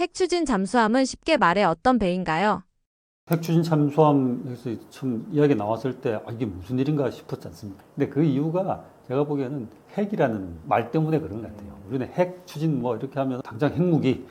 핵 추진 잠수함은 쉽게 말해 어떤 배인가요? 핵 추진 잠수함에서 처음 이야기 나왔을 때 이게 무슨 일인가 싶었지 않습니까? 근데 그 이유가 제가 보기에는 핵이라는 말 때문에 그런 것 같아요. 우리는 핵 추진 뭐 이렇게 하면 당장 핵무기,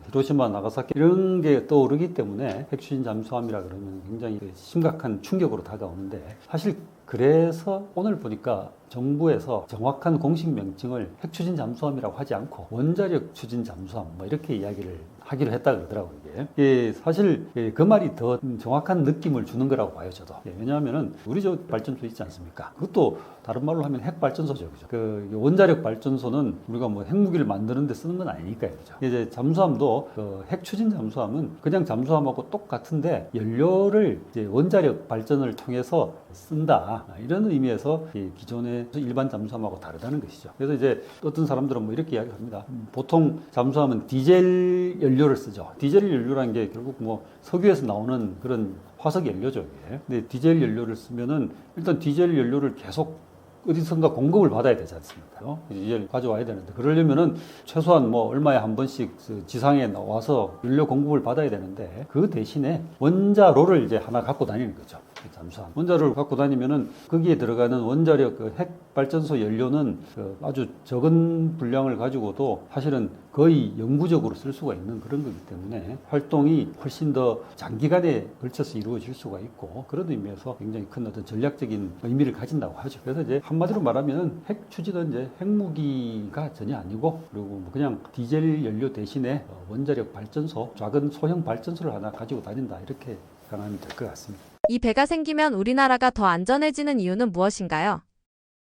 히로시마, 나가사키 이런 게 떠오르기 때문에 핵 추진 잠수함이라 그러면 굉장히 심각한 충격으로 다가오는데 사실 그래서 오늘 보니까 정부에서 정확한 공식 명칭을 핵 추진 잠수함이라고 하지 않고 원자력 추진 잠수함 뭐 이렇게 이야기를 하기로 했다 그러더라고요. 이게 사실 그 말이 더 정확한 느낌을 주는 거라고 봐요, 저도. 왜냐하면은 우리 저 발전소 있지 않습니까? 그것도 다른 말로 하면 핵 발전소죠, 그죠? 그 원자력 발전소는 우리가 뭐 핵무기를 만드는데 쓰는 건 아니니까요, 그죠? 이제 잠수함도 핵 추진 잠수함은 그냥 잠수함하고 똑같은데 연료를 이제 원자력 발전을 통해서 쓴다 이런 의미에서 기존의 일반 잠수함하고 다르다는 것이죠. 그래서 이제 어떤 사람들은 뭐 이렇게 이야기합니다. 보통 잠수함은 디젤 연료를 쓰죠. 디젤 연료라는 게 결국 뭐 석유에서 나오는 그런 화석 연료죠. 이게. 근데 디젤 연료를 쓰면은 일단 디젤 연료를 계속 어디선가 공급을 받아야 되지 않습니까? 디젤 가져와야 되는데 그러려면은 최소한 뭐 얼마에 한 번씩 지상에 나와서 연료 공급을 받아야 되는데 그 대신에 원자로를 이제 하나 갖고 다니는 거죠. 잠수함. 원자로를 갖고 다니면은 거기에 들어가는 원자력 핵 발전소 연료는 아주 적은 분량을 가지고도 사실은 거의 영구적으로 쓸 수가 있는 그런 거기 때문에 활동이 훨씬 더 장기간에 걸쳐서 이루어질 수가 있고 그런 의미에서 굉장히 큰 어떤 전략적인 의미를 가진다고 하죠. 그래서 이제 한마디로 말하면 핵 추진은 이제 핵무기가 전혀 아니고 그리고 뭐 그냥 디젤 연료 대신에 원자력 발전소, 작은 소형 발전소를 하나 가지고 다닌다 이렇게 생각하면 될 것 같습니다. 이 배가 생기면 우리나라가 더 안전해지는 이유는 무엇인가요?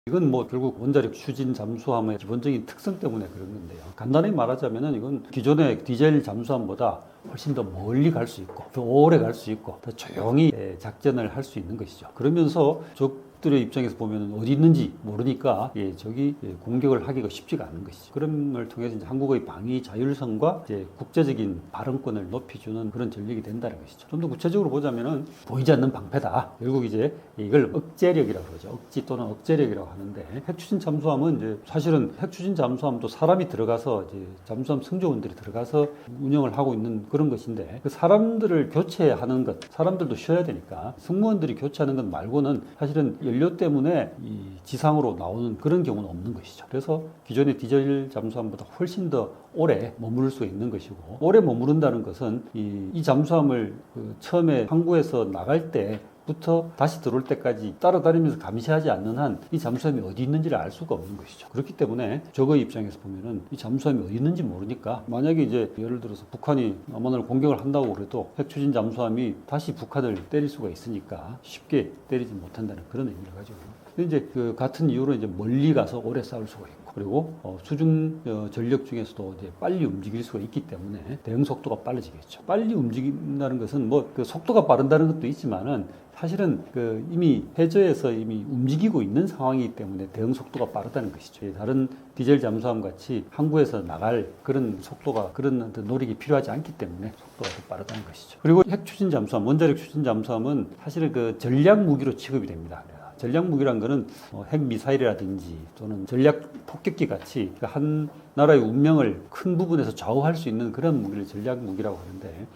이건 뭐 결국 원자력 추진 잠수함의 기본적인 특성 때문에 그런 건데요. 간단히 말하자면은 이건 기존의 디젤 잠수함보다 훨씬 더 멀리 갈 수 있고 더 오래 갈 수 있고 더 조용히 작전을 할 수 있는 것이죠. 그러면서 적들의 입장에서 보면 어디 있는지 모르니까 적이 공격을 하기가 쉽지가 않은 것이죠. 그런 걸 통해서 이제 한국의 방위 자율성과 이제 국제적인 발언권을 높여주는 그런 전력이 된다는 것이죠. 좀 더 구체적으로 보자면은 보이지 않는 방패다. 결국 이제 이걸 억제력이라고 그러죠. 억지 또는 억제력이라고 하는데 핵추진 잠수함은 이제 사실은 핵추진 잠수함도 사람이 들어가서 이제 잠수함 승조원들이 들어가서 운영을 하고 있는 그런 것인데 그 사람들을 교체하는 것, 사람들도 쉬어야 되니까 승무원들이 교체하는 것 말고는 사실은 연료 때문에 이 지상으로 나오는 그런 경우는 없는 것이죠. 그래서 기존의 디젤 잠수함보다 훨씬 더 오래 머무를 수 있는 것이고 오래 머무른다는 것은 이 잠수함을 처음에 항구에서 나갈 때부터 다시 들어올 때까지 따라다니면서 감시하지 않는 한 이 잠수함이 어디 있는지를 알 수가 없는 것이죠. 그렇기 때문에 적의 입장에서 보면은 이 잠수함이 어디 있는지 모르니까 만약에 이제 예를 들어서 북한이 남한을 공격을 한다고 그래도 핵추진 잠수함이 다시 북한을 때릴 수가 있으니까 쉽게 때리지 못한다는 그런 의미를 가지고 이제 그 같은 이유로 이제 멀리 가서 오래 싸울 수가 있고 그리고 수중 전력 중에서도 이제 빨리 움직일 수가 있기 때문에 대응 속도가 빨라지겠죠. 빨리 움직인다는 것은 뭐 그 속도가 빠른다는 것도 있지만은 사실은 이미 해저에서 이미 움직이고 있는 상황이기 때문에 대응 속도가 빠르다는 것이죠. 다른 디젤 잠수함 같이 항구에서 나갈 그런 속도가 그런 노력이 필요하지 않기 때문에 속도가 더 빠르다는 것이죠. 그리고 핵 추진 잠수함, 원자력 추진 잠수함은 사실은 전략 무기로 취급이 됩니다. 전략 무기란 거는 핵 미사일이라든지 또는 전략 폭격기 같이 한 나라의 운명을 큰 부분에서 좌우할 수 있는 그런 무기를 전략 무기라고 하는데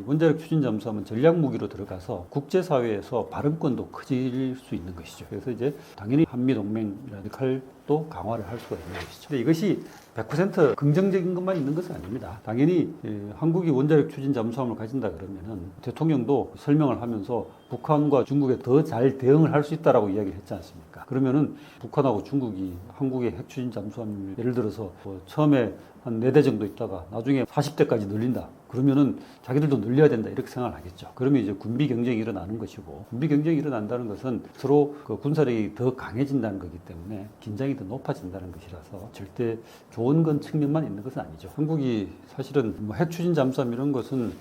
원자력 추진 잠수함은 전략 무기로 들어가서 국제사회에서 발언권도 커질 수 있는 것이죠. 그래서 이제 당연히 한미 동맹이라는 역할도 강화를 할 수가 있는 것이죠. 근데 이것이 100% 긍정적인 것만 있는 것은 아닙니다. 당연히 한국이 원자력 추진 잠수함을 가진다 그러면은 대통령도 설명을 하면서 북한과 중국에 더 잘 대응을 할 수 있다라고 이야기를 했지 않습니까? 그러면은 북한하고 중국이 한국의 핵 추진 잠수함을 예를 들어서 처음에 한 4대 정도 있다가 나중에 40대까지 늘린다. 그러면은 자기들도 늘려야 된다 이렇게 생각을 하겠죠. 그러면 이제 군비 경쟁이 일어나는 것이고 군비 경쟁이 일어난다는 것은 서로 군사력이 더 강해진다는 거기 때문에 긴장이 더 높아진다는 것이라서 절대 좋은 건 측면만 있는 것은 아니죠. 한국이 사실은 핵 추진 잠수함 이런 것은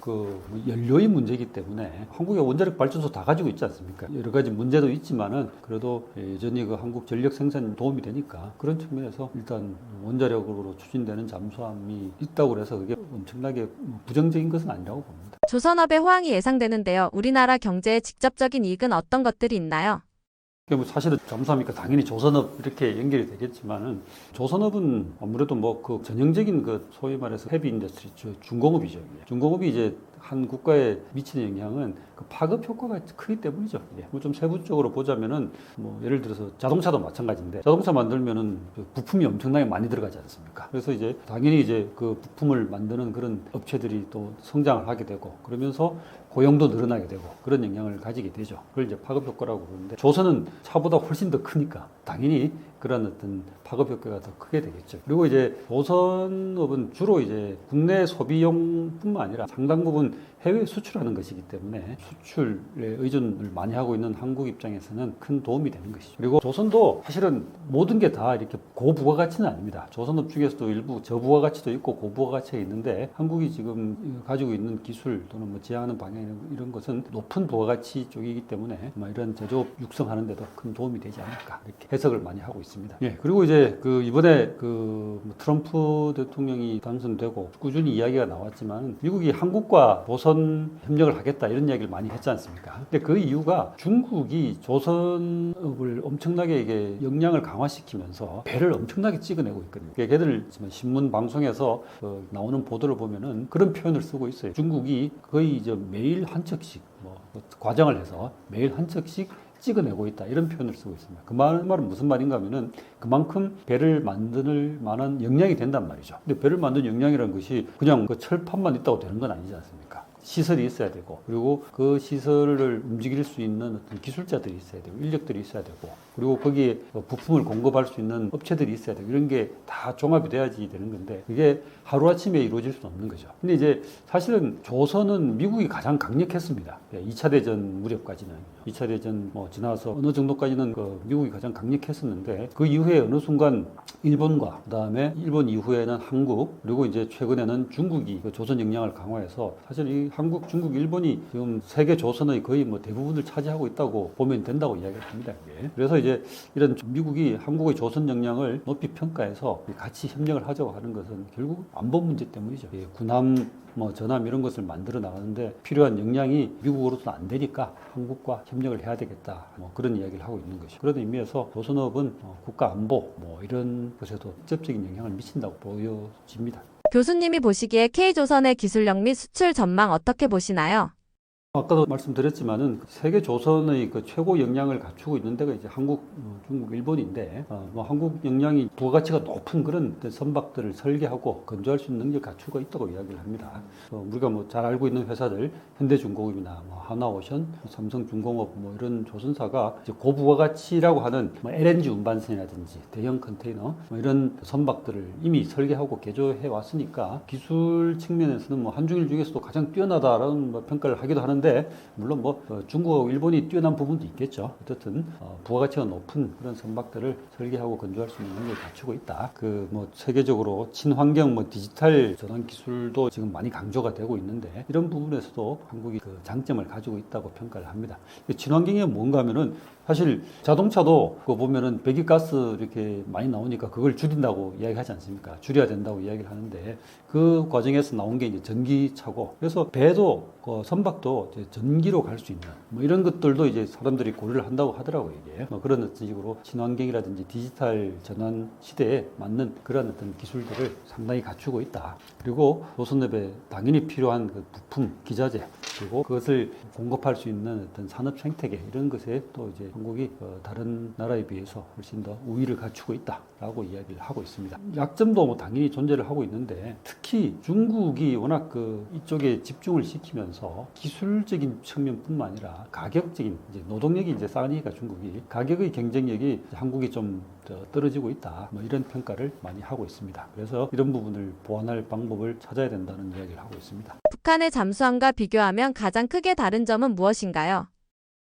연료의 문제이기 때문에 한국의 원자력 발전소 다 가지고 있지 않습니까? 여러 가지 문제도 있지만은 그래도 여전히 한국 전력 생산 도움이 되니까 그런 측면에서 일단 원자력으로 추진되는 잠수함이 있다고 해서 그게 엄청나게 부정적인 것은 아니라고 봅니다. 조선업의 호황이 예상되는데요. 우리나라 경제에 직접적인 이익은 어떤 것들이 있나요? 뭐 사실은 잠수함이니까 당연히 조선업 이렇게 연결이 되겠지만은 조선업은 아무래도 뭐 그 전형적인 그 소위 말해서 헤비 인더스트리 중공업이죠. 중공업이 이제 한 국가에 미치는 영향은 그 파급 효과가 크기 때문이죠. 뭐 좀 세부적으로 보자면은 뭐 예를 들어서 자동차도 마찬가지인데 자동차 만들면은 그 부품이 엄청나게 많이 들어가지 않습니까? 그래서 이제 당연히 이제 그 부품을 만드는 그런 업체들이 또 성장을 하게 되고 그러면서 고용도 늘어나게 되고 그런 영향을 가지게 되죠. 그걸 이제 파급 효과라고 부르는데 조선은 차보다 훨씬 더 크니까 당연히 그런 어떤 파급 효과가 더 크게 되겠죠. 그리고 이제 조선업은 주로 이제 국내 소비용뿐만 아니라 상당 부분 해외 수출하는 것이기 때문에 수출에 의존을 많이 하고 있는 한국 입장에서는 큰 도움이 되는 것이죠. 그리고 조선도 사실은 모든 게 다 이렇게 고부가가치는 아닙니다. 조선업 중에서도 일부 저부가가치도 있고 고부가가치가 있는데 한국이 지금 가지고 있는 기술 또는 뭐 지향하는 방향 이런 것은 높은 부가가치 쪽이기 때문에 이런 제조업 육성하는 데도 큰 도움이 되지 않을까 이렇게 해석을 많이 하고 있습니다. 예, 그리고 이제 그 이번에 그 트럼프 대통령이 당선되고 꾸준히 이야기가 나왔지만 미국이 한국과 조선 협력을 하겠다 이런 이야기를 많이 했지 않습니까? 근데 그 이유가 중국이 조선업을 엄청나게 이게 역량을 강화시키면서 배를 엄청나게 찍어내고 있거든요. 걔들 신문 방송에서 나오는 보도를 보면은 그런 표현을 쓰고 있어요. 중국이 거의 이제 매일 한 척씩 뭐 과정을 해서 매일 한 척씩 찍어내고 있다 이런 표현을 쓰고 있습니다. 그 말은 무슨 말인가 하면은 그만큼 배를 만들 만한 역량이 된단 말이죠. 근데 배를 만드는 역량이라는 것이 그냥 그 철판만 있다고 되는 건 아니지 않습니까? 시설이 있어야 되고 그리고 그 시설을 움직일 수 있는 어떤 기술자들이 있어야 되고 인력들이 있어야 되고 그리고 거기에 부품을 공급할 수 있는 업체들이 있어야 되고 이런 게 다 종합이 돼야지 되는 건데 그게 하루아침에 이루어질 수는 없는 거죠. 근데 이제 사실은 조선은 미국이 가장 강력했습니다. 2차 대전 무렵까지는 2차 대전 뭐 지나서 어느 정도까지는 그 미국이 가장 강력했었는데 그 이후에 어느 순간 일본과 그다음에 일본 이후에는 한국 그리고 이제 최근에는 중국이 그 조선 역량을 강화해서 사실 이 한국, 중국, 일본이 지금 세계 조선의 거의 뭐 대부분을 차지하고 있다고 보면 된다고 이야기를 합니다. 이게. 그래서 이제 이런 미국이 한국의 조선 역량을 높이 평가해서 같이 협력을 하자고 하는 것은 결국 안보 문제 때문이죠. 군함 뭐 전함 이런 것을 만들어 나가는데 필요한 역량이 미국으로서는 안 되니까 한국과 협력을 해야 되겠다 뭐 그런 이야기를 하고 있는 것이죠. 그런 의미에서 조선업은 국가 안보 뭐 이런 것에도 직접적인 영향을 미친다고 보여집니다. 교수님이 보시기에 K조선의 기술력 및 수출 전망 어떻게 보시나요? 아까도 말씀드렸지만은 세계 조선의 그 최고 역량을 갖추고 있는 데가 이제 한국, 중국, 일본인데 뭐 한국 역량이 부가가치가 높은 그런 선박들을 설계하고 건조할 수 있는 능력을 갖추고 있다고 이야기를 합니다. 우리가 뭐 잘 알고 있는 회사들 현대중공업이나 뭐 하나오션, 삼성중공업 뭐 이런 조선사가 이제 고부가가치라고 하는 뭐 LNG 운반선이라든지 대형 컨테이너 뭐 이런 선박들을 이미 설계하고 개조해 왔으니까 기술 측면에서는 뭐 한중일 중에서도 가장 뛰어나다라는 뭐 평가를 하기도 하는데 물론 뭐 중국하고 일본이 뛰어난 부분도 있겠죠. 어쨌든 부가가치가 높은 그런 선박들을 설계하고 건조할 수 있는 능력을 갖추고 있다. 그 뭐 세계적으로 친환경 뭐 디지털 전환 기술도 지금 많이 강조가 되고 있는데 이런 부분에서도 한국이 그 장점을 가지고 있다고 평가를 합니다. 친환경이 뭔가 하면은 사실 자동차도 그거 보면은 배기가스 이렇게 많이 나오니까 그걸 줄인다고 이야기하지 않습니까? 줄여야 된다고 이야기를 하는데 그 과정에서 나온 게 이제 전기차고 그래서 배도 선박도 이제 전기로 갈 수 있는 뭐 이런 것들도 이제 사람들이 고려를 한다고 하더라고요. 이게 뭐 그런 어떤 식으로 친환경이라든지 디지털 전환 시대에 맞는 그런 어떤 기술들을 상당히 갖추고 있다. 그리고 조선업에 당연히 필요한 그 부품, 기자재 그리고 그것을 공급할 수 있는 어떤 산업 생태계 이런 것에 또 이제 한국이 다른 나라에 비해서 훨씬 더 우위를 갖추고 있다라고 이야기를 하고 있습니다. 약점도 뭐 당연히 존재를 하고 있는데 특히 중국이 워낙 그 이쪽에 집중을 시키면서 기술적인 측면뿐만 아니라 가격적인 이제 노동력이 이제 싸니까 중국이 가격의 경쟁력이 한국이 좀 떨어지고 있다. 뭐 이런 평가를 많이 하고 있습니다. 그래서 이런 부분을 보완할 방법을 찾아야 된다는 이야기를 하고 있습니다. 북한의 잠수함과 비교하면 가장 크게 다른 점은 무엇인가요?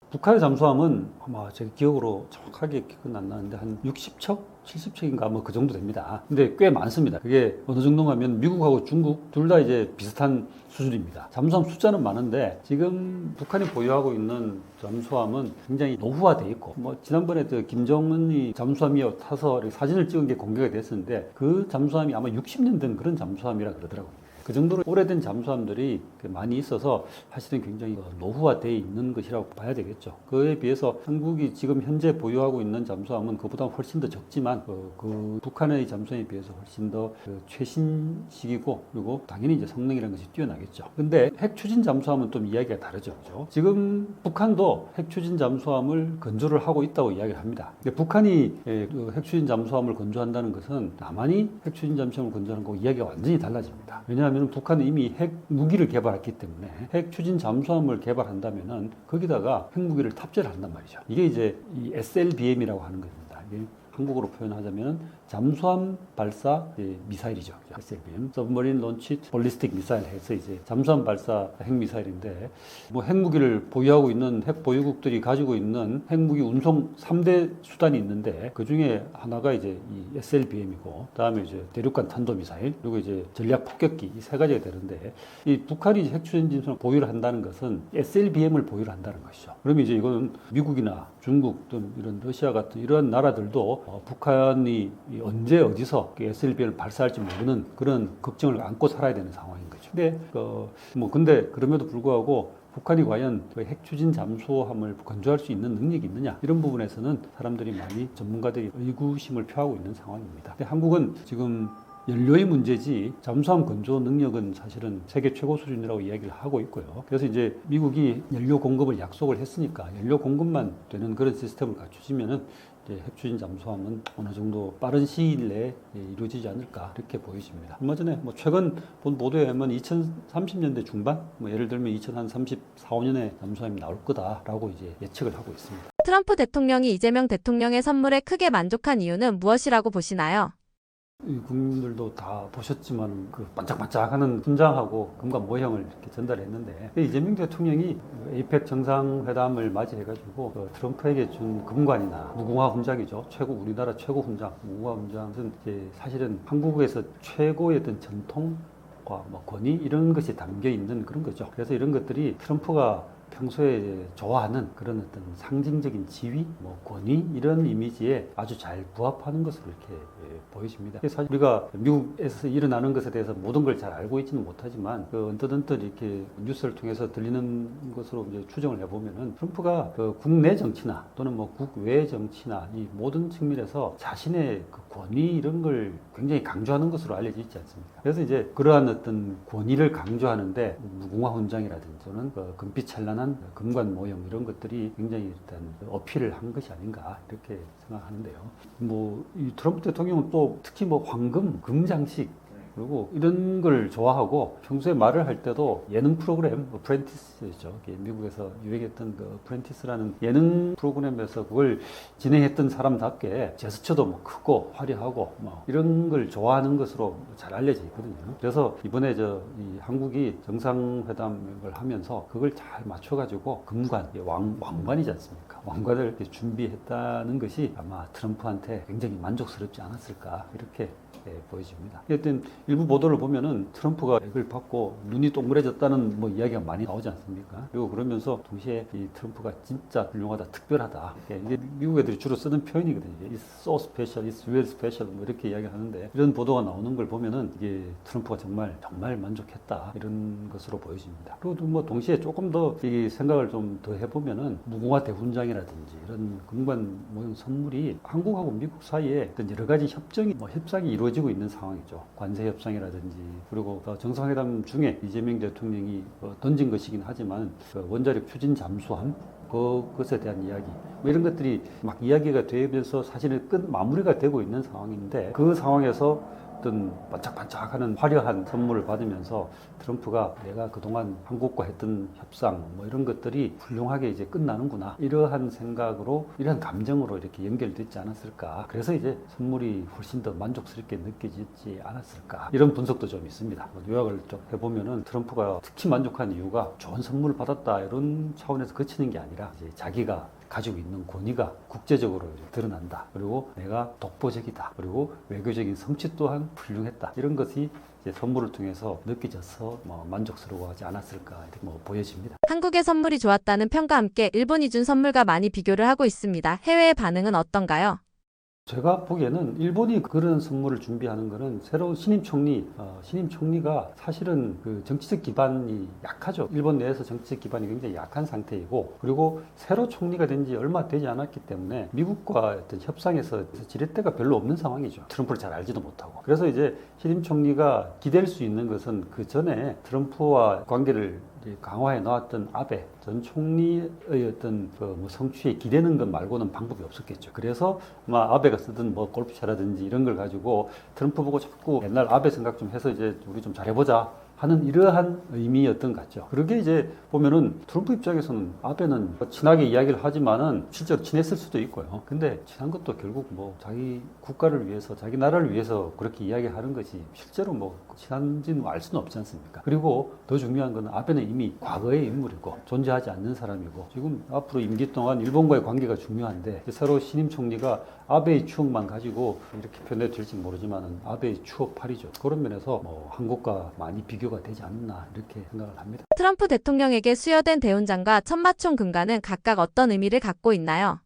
북한의 잠수함은 아마 제 기억으로 정확하게 기억은 안 나는데 한 60척? 70척인가 뭐 그 정도 됩니다. 근데 꽤 많습니다. 그게 어느 정도가 하면 미국하고 중국 둘 다 이제 비슷한 수준입니다. 잠수함 숫자는 많은데 지금 북한이 보유하고 있는 잠수함은 굉장히 노후화되어 있고 뭐 지난번에 김정은이 잠수함이 타서 사진을 찍은 게 공개가 됐었는데 그 잠수함이 아마 60년 된 그런 잠수함이라 그러더라고요. 그 정도로 오래된 잠수함들이 많이 있어서 사실은 굉장히 노후화되어 있는 것이라고 봐야 되겠죠. 그에 비해서 한국이 지금 현재 보유하고 있는 잠수함은 그보다 훨씬 더 적지만 그 북한의 잠수함에 비해서 훨씬 더 최신식이고 그리고 당연히 이제 성능이라는 것이 뛰어나겠죠. 근데 핵추진 잠수함은 좀 이야기가 다르죠. 그죠? 지금 북한도 핵추진 잠수함을 건조를 하고 있다고 이야기를 합니다. 근데 북한이 핵추진 잠수함을 건조한다는 것은 남한이 핵추진 잠수함을 건조하는 거고 이야기가 완전히 달라집니다. 왜냐하면 북한은 이미 핵 무기를 개발했기 때문에 핵추진 잠수함을 개발한다면은 거기다가 핵무기를 탑재를 한단 말이죠. 이게 이제 이 SLBM이라고 하는 겁니다. 이게 한국어로 표현하자면 잠수함 발사 미사일이죠. SLBM, Submarine Launched Ballistic Missile 해서 이제 잠수함 발사 핵미사일인데 뭐 핵무기를 보유하고 있는 핵 보유국들이 가지고 있는 핵무기 운송 3대 수단이 있는데 그 중에 하나가 이제 이 SLBM이고 그다음에 이제 대륙간 탄도미사일 그리고 이제 전략 폭격기 이 세 가지가 되는데 이 북한이 핵추진 잠수함을 보유를 한다는 것은 SLBM을 보유를 한다는 것이죠. 그러면 이제 이거는 미국이나 중국 등 이런 러시아 같은 이러한 나라들도 북한이 언제 어디서 SLBM을 발사할지 모르는 그런 걱정을 안고 살아야 되는 상황인 거죠. 근데 그럼에도 불구하고 북한이 과연 그 핵추진 잠수함을 건조할 수 있는 능력이 있느냐 이런 부분에서는 사람들이 많이 전문가들이 의구심을 표하고 있는 상황입니다. 근데 한국은 지금 연료의 문제지 잠수함 건조 능력은 사실은 세계 최고 수준이라고 이야기를 하고 있고요. 그래서 이제 미국이 연료 공급을 약속을 했으니까 연료 공급만 되는 그런 시스템을 갖추시면은 핵추진 잠수함은 어느 정도 빠른 시일 내에 이루어지지 않을까 이렇게 보여집니다. 얼마 전에 최근 본 보도에 의하면 2030년대 중반, 예를 들면 2034, 5년에 잠수함이 나올 거다라고 이제 예측을 하고 있습니다. 트럼프 대통령이 이재명 대통령의 선물에 크게 만족한 이유는 무엇이라고 보시나요? 국민들도 다 보셨지만 그 반짝반짝하는 훈장하고 금과 모형을 이렇게 전달했는데 이재명 대통령이 에이펙 정상회담을 맞이해가지고 트럼프에게 준 금관이나 무궁화 훈장이죠. 우리나라 최고 훈장 무궁화 훈장은 이제 사실은 한국에서 최고의 어떤 전통과 권위 이런 것이 담겨 있는 그런 거죠. 그래서 이런 것들이 트럼프가 평소에 좋아하는 그런 어떤 상징적인 지위, 권위 이런 이미지에 아주 잘 부합하는 것으로 이렇게 보여집니다. 사실 우리가 미국에서 일어나는 것에 대해서 모든 걸 잘 알고 있지는 못하지만 언뜻 이렇게 뉴스를 통해서 들리는 것으로 이제 추정을 해보면은 트럼프가 국내 정치나 또는 국외 정치나 이 모든 측면에서 자신의 그 권위 이런 걸 굉장히 강조하는 것으로 알려져 있지 않습니까? 그래서 이제 그러한 어떤 권위를 강조하는데 무궁화 훈장이라든지 또는 금빛 찬란한 금관 모형 이런 것들이 굉장히 일단 어필을 한 것이 아닌가 이렇게 생각하는데요. 이 트럼프 대통령은 또 특히 황금, 금장식 그리고 이런 걸 좋아하고 평소에 말을 할 때도 예능 프로그램, 프렌티스죠. 미국에서 유행했던 그 프렌티스라는 예능 프로그램에서 그걸 진행했던 사람답게 제스처도 크고 화려하고 이런 걸 좋아하는 것으로 잘 알려져 있거든요. 그래서 이번에 이 한국이 정상회담을 하면서 그걸 잘 맞춰가지고 금관, 왕관이지 않습니까? 왕관을 준비했다는 것이 아마 트럼프한테 굉장히 만족스럽지 않았을까 이렇게 보여집니다. 하여튼 일부 보도를 보면은 트럼프가 액을 받고 눈이 동그래졌다는 이야기가 많이 나오지 않습니까? 그리고 그러면서 동시에 이 트럼프가 진짜 훌륭하다, 특별하다. 이게 미국 애들이 주로 쓰는 표현이거든요. It's so special, it's really special 이렇게 이야기하는데 이런 보도가 나오는 걸 보면은 이게 트럼프가 정말 만족했다 이런 것으로 보여집니다. 그리고 동시에 조금 더 이 생각을 좀 더 해보면은 무궁화 대훈장이라든지 이런 금관 모형 선물이 한국하고 미국 사이에 어떤 여러 가지 협상이 이루어지고 있는 상황이죠. 관세 협상이라든지 그리고 정상회담 중에 이재명 대통령이 던진 것이긴 하지만 원자력 추진 잠수함 그것에 대한 이야기 이런 것들이 이야기가 되면서 사실은 마무리가 되고 있는 상황인데 그 상황에서 어떤 반짝반짝하는 화려한 선물을 받으면서 트럼프가 내가 그동안 한국과 했던 협상 이런 것들이 훌륭하게 이제 끝나는구나 이러한 생각으로 이러한 감정으로 이렇게 연결됐지 않았을까. 그래서 이제 선물이 훨씬 더 만족스럽게 느껴지지 않았을까 이런 분석도 좀 있습니다. 요약을 좀 해보면은 트럼프가 특히 만족한 이유가 좋은 선물을 받았다 이런 차원에서 그치는 게 아니라 이제 자기가 가지고 있는 권위가 국제적으로 드러난다. 그리고 내가 독보적이다. 그리고 외교적인 성취 또한 훌륭했다. 이런 것이 이제 선물을 통해서 느껴져서 만족스러워하지 않았을까 이렇게 보여집니다. 한국의 선물이 좋았다는 평가 함께 일본이 준 선물과 많이 비교를 하고 있습니다. 해외의 반응은 어떤가요? 제가 보기에는 일본이 그런 선물을 준비하는 거는 새로운 신임 총리가 사실은 그 정치적 기반이 약하죠. 일본 내에서 정치적 기반이 굉장히 약한 상태이고, 그리고 새로 총리가 된 지 얼마 되지 않았기 때문에 미국과 어떤 협상에서 지렛대가 별로 없는 상황이죠. 트럼프를 잘 알지도 못하고. 그래서 이제 신임 총리가 기댈 수 있는 것은 그 전에 트럼프와 관계를 강화해 놓았던 아베 전 총리의 어떤 그뭐 성취에 기대는 것 말고는 방법이 없었겠죠. 그래서 아베가 쓰던 뭐 골프채라든지 이런 걸 가지고 트럼프 보고 자꾸 옛날 아베 생각 좀 해서 이제 우리 좀 잘해보자 하는 이러한 의미였던 것 같죠. 그러게 이제 보면은 트럼프 입장에서는 아베는 친하게 이야기를 하지만은 실제로 친했을 수도 있고요. 근데 친한 것도 결국 뭐 자기 국가를 위해서, 자기 나라를 위해서 그렇게 이야기하는 것이 실제로 뭐 친한지는 알 수는 없지 않습니까? 그리고 더 중요한 건 아베는 이미 과거의 인물이고 존재하지 않는 사람이고, 지금 앞으로 임기 동안 일본과의 관계가 중요한데 새로 신임 총리가 아베의 추억만 가지고 이렇게 표현해도 될지 모르지만은 아베의 추억팔이죠. 그런 면에서 뭐 한국과 많이 비교가 되지 않나 이렇게 생각을 합니다. 트럼프 대통령에게 수여된 대훈장과 천마총 금관은 각각 어떤 의미를 갖고 있나요?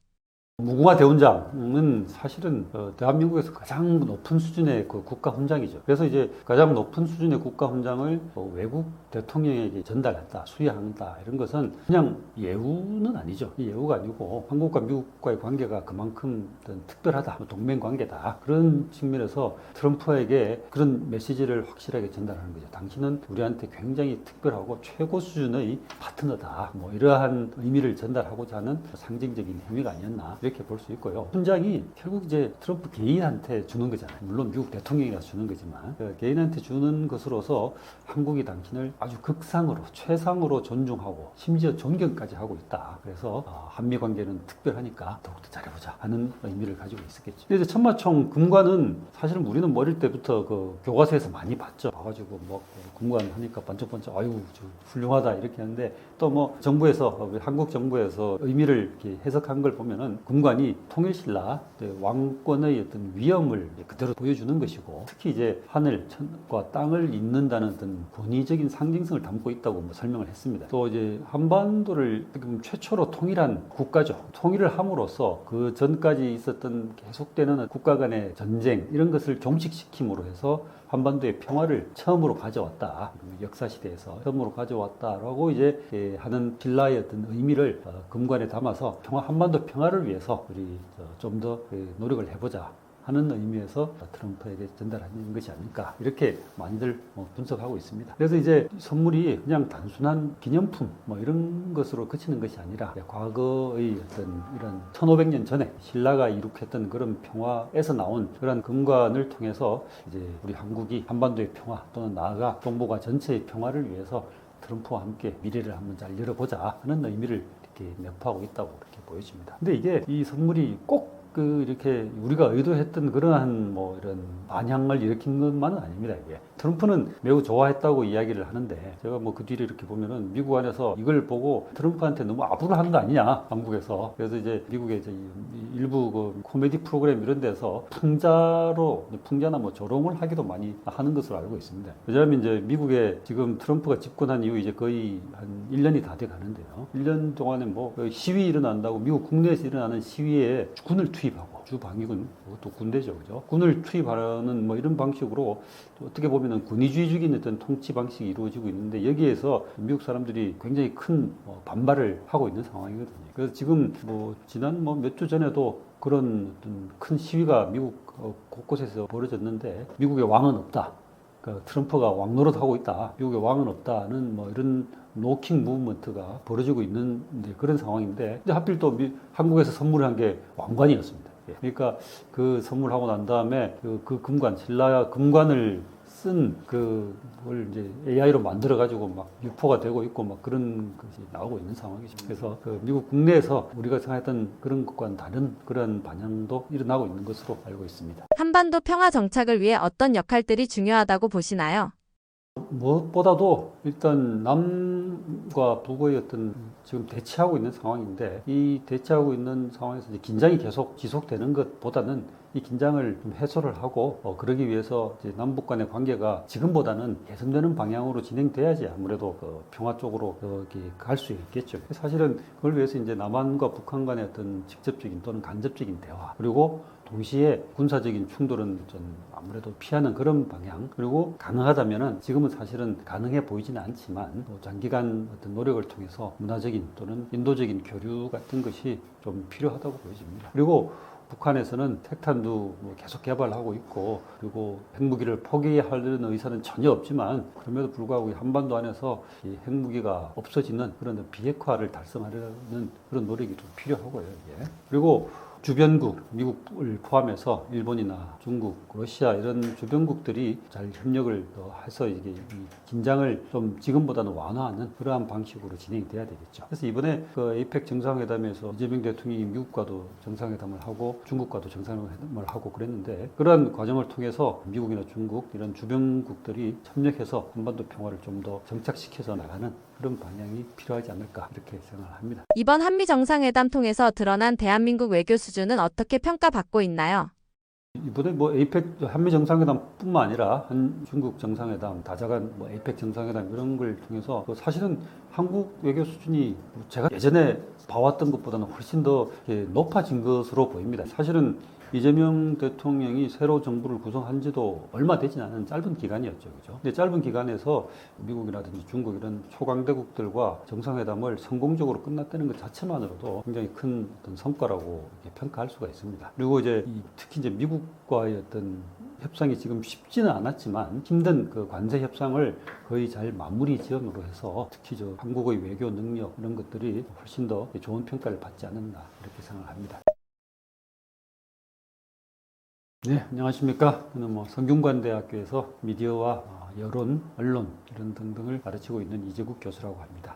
무궁화 대훈장은 사실은 대한민국에서 가장 높은 수준의 그 국가 훈장이죠. 그래서 이제 가장 높은 수준의 국가 훈장을 외국 대통령에게 전달한다, 수여한다 이런 것은 그냥 예우는 아니죠. 이 예우가 아니고 한국과 미국과의 관계가 그만큼 특별하다, 동맹 관계다, 그런 측면에서 트럼프에게 그런 메시지를 확실하게 전달하는 거죠. 당신은 우리한테 굉장히 특별하고 최고 수준의 파트너다, 뭐 이러한 의미를 전달하고자 하는 상징적인 행위가 아니었나 이렇게 볼 수 있고요. 훈장이 결국 이제 트럼프 개인한테 주는 거잖아요. 물론 미국 대통령이라서 주는 거지만 개인한테 주는 것으로서 한국이 당신을 아주 극상으로, 최상으로 존중하고 심지어 존경까지 하고 있다. 그래서 한미 관계는 특별하니까 더욱더 잘해보자 하는 의미를 가지고 있었겠죠. 근데 이제 천마총 금관은 사실은 우리는 어릴 때부터 그 교과서에서 많이 봤죠. 봐가지고 뭐 금관 하니까 반짝반짝 아유 저 훌륭하다 이렇게 하는데, 또 뭐 정부에서, 한국 정부에서 의미를 이렇게 해석한 걸 보면은 금관이 통일신라 왕권의 어떤 위엄을 그대로 보여주는 것이고, 특히 이제 하늘과 땅을 잇는다는 어떤 권위적인 상징성을 담고 있다고 뭐 설명을 했습니다. 또 이제 한반도를 지금 최초로 통일한 국가죠. 통일을 함으로써 그 전까지 있었던 계속되는 국가 간의 전쟁 이런 것을 종식시킴으로 해서 한반도의 평화를 처음으로 가져왔다. 역사 시대에서 처음으로 가져왔다라고 이제 하는 신라의 어떤 의미를 금관에 담아서 한반도 평화를 위해서 우리 좀 더 노력을 해보자 하는 의미에서 트럼프에게 전달하는 것이 아닐까 이렇게 많이들 분석하고 있습니다. 그래서 이제 선물이 그냥 단순한 기념품 뭐 이런 것으로 그치는 것이 아니라 과거의 어떤 이런 1500년 전에 신라가 이룩했던 그런 평화에서 나온 그런 금관을 통해서 이제 우리 한국이 한반도의 평화 또는 나아가 동북아 전체의 평화를 위해서 트럼프와 함께 미래를 한번 잘 열어보자 하는 의미를 이렇게 내포하고 있다고 이렇게 보여집니다. 근데 이게 이 선물이 꼭 이렇게 우리가 의도했던 그러한 뭐 이런 반향을 일으킨 것만은 아닙니다, 이게. 트럼프는 매우 좋아했다고 이야기를 하는데, 제가 뭐 그 뒤를 이렇게 보면은 미국 안에서 이걸 보고 트럼프한테 너무 아부를 한 거 아니냐, 한국에서. 그래서 이제 미국의 이제 일부 그 코미디 프로그램 이런 데서 풍자나 뭐 조롱을 하기도 많이 하는 것으로 알고 있습니다. 왜냐하면 이제 미국에 지금 트럼프가 집권한 이후 이제 거의 한 1년이 다 돼 가는데요. 1년 동안에 뭐 시위 일어난다고 미국 국내에서 일어나는 시위에 군을 투입하고, 주방위군, 또 군대죠, 그죠? 군을 투입하는 뭐 이런 방식으로 어떻게 보면은 군의주의적인 어떤 통치 방식이 이루어지고 있는데, 여기에서 미국 사람들이 굉장히 큰 반발을 하고 있는 상황이거든요. 그래서 지금 뭐 지난 뭐 몇 주 전에도 그런 어떤 큰 시위가 미국 곳곳에서 벌어졌는데, 미국의 왕은 없다. 그러니까 트럼프가 왕 노릇하고 있다. 미국의 왕은 없다는 뭐 이런 노킹 무브먼트가 벌어지고 있는 그런 상황인데, 근데 하필 또 한국에서 선물을 한 게 왕관이었습니다. 그러니까 그 선물하고 난 다음에 그 금관, 신라 금관을 쓴 그걸 이제 AI로 만들어 가지고 막 유포가 되고 있고 막 그런 것이 나오고 있는 상황이죠. 그래서 미국 국내에서 우리가 생각했던 그런 것과는 다른 그런 반향도 일어나고 있는 것으로 알고 있습니다. 한반도 평화 정착을 위해 어떤 역할들이 중요하다고 보시나요? 무엇보다도 일단 남과 북의 어떤 지금 대치하고 있는 상황인데, 이 대치하고 있는 상황에서 이제 긴장이 계속 지속되는 것보다는 이 긴장을 좀 해소를 하고 그러기 위해서 이제 남북 간의 관계가 지금보다는 개선되는 방향으로 진행돼야지 아무래도 평화 쪽으로 갈 수 있겠죠. 사실은 그걸 위해서 이제 남한과 북한 간의 어떤 직접적인 또는 간접적인 대화, 그리고 동시에 군사적인 충돌은 좀 아무래도 피하는 그런 방향, 그리고 가능하다면은 지금은 사실은 가능해 보이지는 않지만 또 장기간 어떤 노력을 통해서 문화적인 또는 인도적인 교류 같은 것이 좀 필요하다고 보여집니다. 그리고 북한에서는 핵탄두 계속 개발하고 있고, 그리고 핵무기를 포기하려는 의사는 전혀 없지만, 그럼에도 불구하고 한반도 안에서 이 핵무기가 없어지는 그런 비핵화를 달성하려는 그런 노력이 좀 필요하고요. 이게. 그리고 주변국, 미국을 포함해서 일본이나 중국, 러시아 이런 주변국들이 잘 협력을 더 해서 이게 이 긴장을 좀 지금보다는 완화하는 그러한 방식으로 진행돼야 되겠죠. 그래서 이번에 그 에이펙 정상회담에서 이재명 대통령이 미국과도 정상회담을 하고 중국과도 정상회담을 하고 그랬는데, 그런 과정을 통해서 미국이나 중국 이런 주변국들이 협력해서 한반도 평화를 좀 더 정착시켜서 나가는 그런 방향이 필요하지 않을까 이렇게 생각을 합니다. 이번 한미 정상회담 통해서 드러난 대한민국 외교 수준은 어떻게 평가받고 있나요? 이번에 에이펙 한미 정상회담뿐만 아니라 한 중국 정상회담, 다자간 에이펙 정상회담 이런 걸 통해서 사실은 한국 외교 수준이 제가 예전에 봐왔던 것보다는 훨씬 더 높아진 것으로 보입니다. 사실은 이재명 대통령이 새로 정부를 구성한 지도 얼마 되진 않은 짧은 기간이었죠. 그죠? 근데 짧은 기간에서 미국이라든지 중국 이런 초강대국들과 정상회담을 성공적으로 끝났다는 것 자체만으로도 굉장히 큰 어떤 성과라고 평가할 수가 있습니다. 그리고 이제 특히 이제 미국과의 어떤 협상이 지금 쉽지는 않았지만 힘든 그 관세 협상을 거의 잘 마무리 지음으로 해서 특히 한국의 외교 능력 이런 것들이 훨씬 더 좋은 평가를 받지 않았나 이렇게 생각합니다. 네, 안녕하십니까. 저는 성균관대학교에서 미디어와 여론, 언론 이런 등등을 가르치고 있는 이재국 교수라고 합니다.